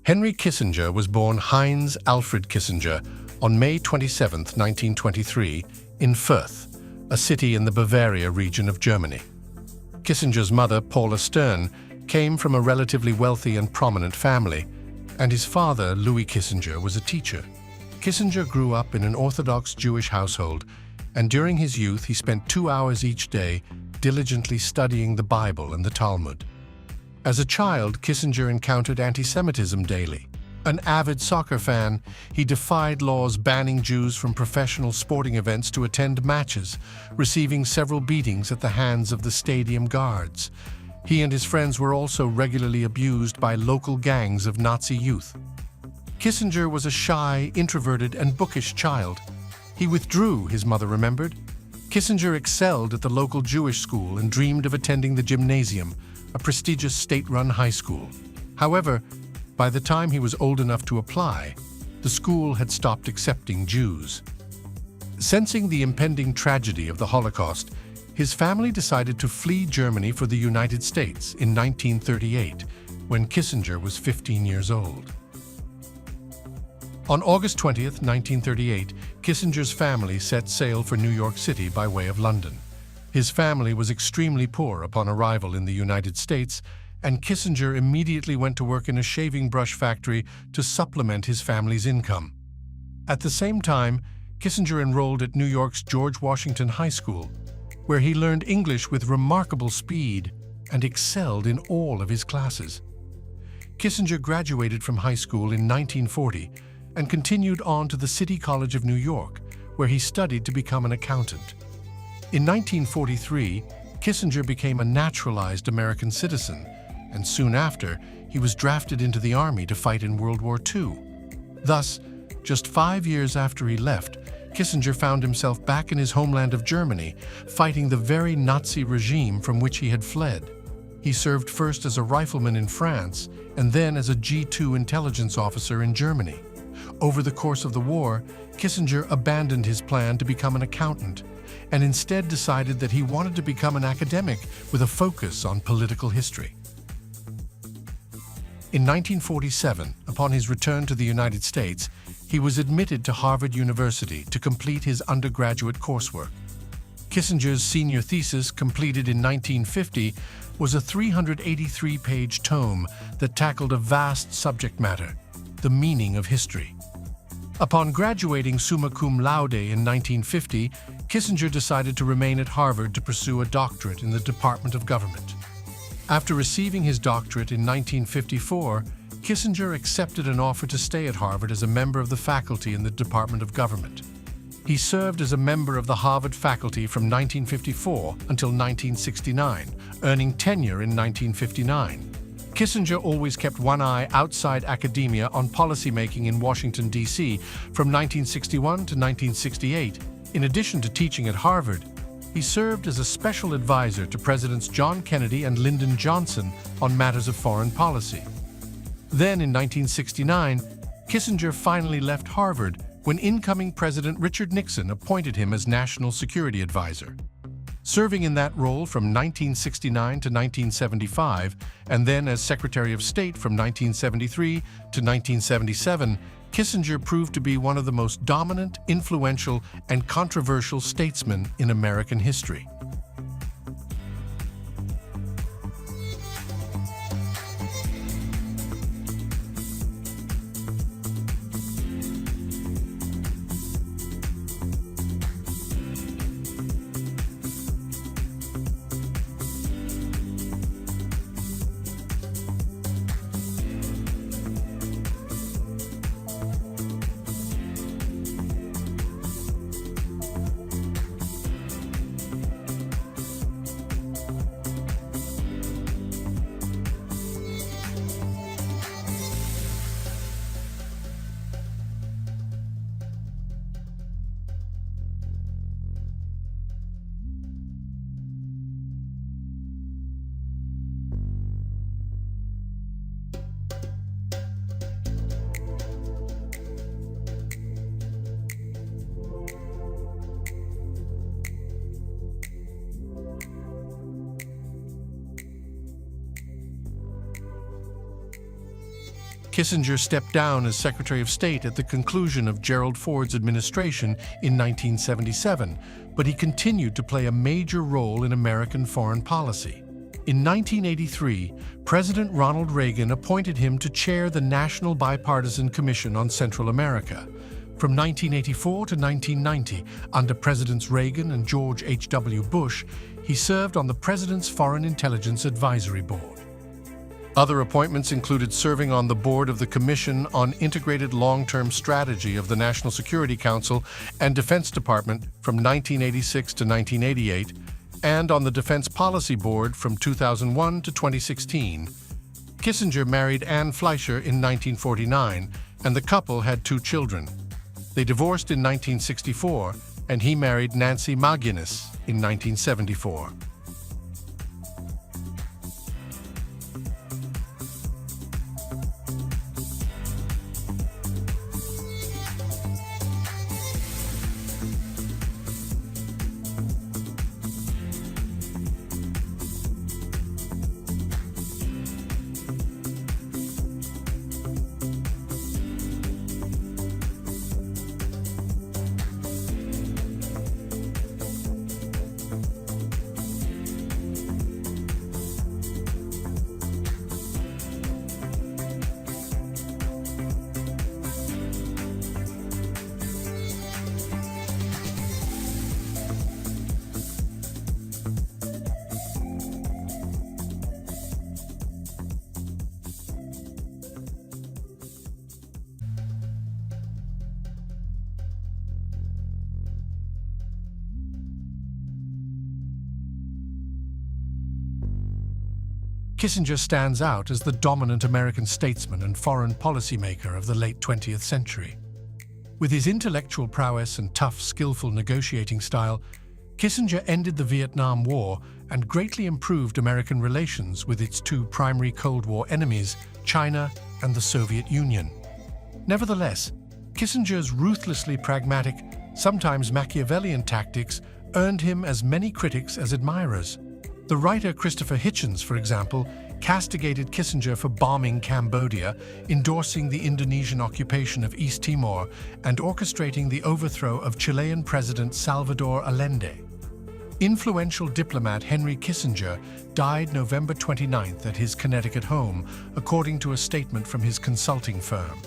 Henry Kissinger was born Heinz Alfred Kissinger on May 27, 1923, in Fürth, a city in the Bavaria region of Germany. Kissinger's mother, Paula Stern, came from a relatively wealthy and prominent family, and his father, Louis Kissinger, was a teacher. Kissinger grew up in an Orthodox Jewish household, and during his youth he spent 2 hours each day diligently studying the Bible and the Talmud. As a child, Kissinger encountered anti-Semitism daily. An avid soccer fan, he defied laws banning Jews from professional sporting events to attend matches, receiving several beatings at the hands of the stadium guards. He and his friends were also regularly abused by local gangs of Nazi youth. Kissinger was a shy, introverted, and bookish child. He withdrew, his mother remembered. Kissinger excelled at the local Jewish school and dreamed of attending the Gymnasium, a prestigious state-run high school. However, by the time he was old enough to apply, the school had stopped accepting Jews. Sensing the impending tragedy of the Holocaust, his family decided to flee Germany for the United States in 1938, when Kissinger was 15 years old. On August 20, 1938, Kissinger's family set sail for New York City by way of London. His family was extremely poor upon arrival in the United States, and Kissinger immediately went to work in a shaving brush factory to supplement his family's income. At the same time, Kissinger enrolled at New York's George Washington High School, where he learned English with remarkable speed and excelled in all of his classes. Kissinger graduated from high school in 1940 and continued on to the City College of New York, where he studied to become an accountant. In 1943, Kissinger became a naturalized American citizen, and soon after, he was drafted into the army to fight in World War II. Thus, just 5 years after he left, Kissinger found himself back in his homeland of Germany, fighting the very Nazi regime from which he had fled. He served first as a rifleman in France and then as a G2 intelligence officer in Germany. Over the course of the war, Kissinger abandoned his plan to become an accountant and instead decided that he wanted to become an academic with a focus on political history. In 1947, upon his return to the United States, he was admitted to Harvard University to complete his undergraduate coursework. Kissinger's senior thesis, completed in 1950, was a 383-page tome that tackled a vast subject matter, the meaning of history. Upon graduating summa cum laude in 1950, Kissinger decided to remain at Harvard to pursue a doctorate in the Department of Government. After receiving his doctorate in 1954, Kissinger accepted an offer to stay at Harvard as a member of the faculty in the Department of Government. He served as a member of the Harvard faculty from 1954 until 1969, earning tenure in 1959. Kissinger always kept one eye outside academia on policymaking in Washington, D.C. from 1961 to 1968. In addition to teaching at Harvard, he served as a special advisor to Presidents John Kennedy and Lyndon Johnson on matters of foreign policy. Then, in 1969, Kissinger finally left Harvard when incoming President Richard Nixon appointed him as National Security Advisor. Serving in that role from 1969 to 1975, and then as Secretary of State from 1973 to 1977, Kissinger proved to be one of the most dominant, influential, and controversial statesmen in American history. Kissinger stepped down as Secretary of State at the conclusion of Gerald Ford's administration in 1977, but he continued to play a major role in American foreign policy. In 1983, President Ronald Reagan appointed him to chair the National Bipartisan Commission on Central America. From 1984 to 1990, under Presidents Reagan and George H.W. Bush, he served on the President's Foreign Intelligence Advisory Board. Other appointments included serving on the board of the Commission on Integrated Long-Term Strategy of the National Security Council and Defense Department from 1986 to 1988, and on the Defense Policy Board from 2001 to 2016. Kissinger married Anne Fleischer in 1949, and the couple had 2 children. They divorced in 1964, and he married Nancy McGinnis in 1974. Kissinger stands out as the dominant American statesman and foreign policymaker of the late 20th century. With his intellectual prowess and tough, skillful negotiating style, Kissinger ended the Vietnam War and greatly improved American relations with its 2 primary Cold War enemies, China and the Soviet Union. Nevertheless, Kissinger's ruthlessly pragmatic, sometimes Machiavellian tactics earned him as many critics as admirers. The writer Christopher Hitchens, for example, castigated Kissinger for bombing Cambodia, endorsing the Indonesian occupation of East Timor, and orchestrating the overthrow of Chilean President Salvador Allende. Influential diplomat Henry Kissinger died November 29th at his Connecticut home, according to a statement from his consulting firm.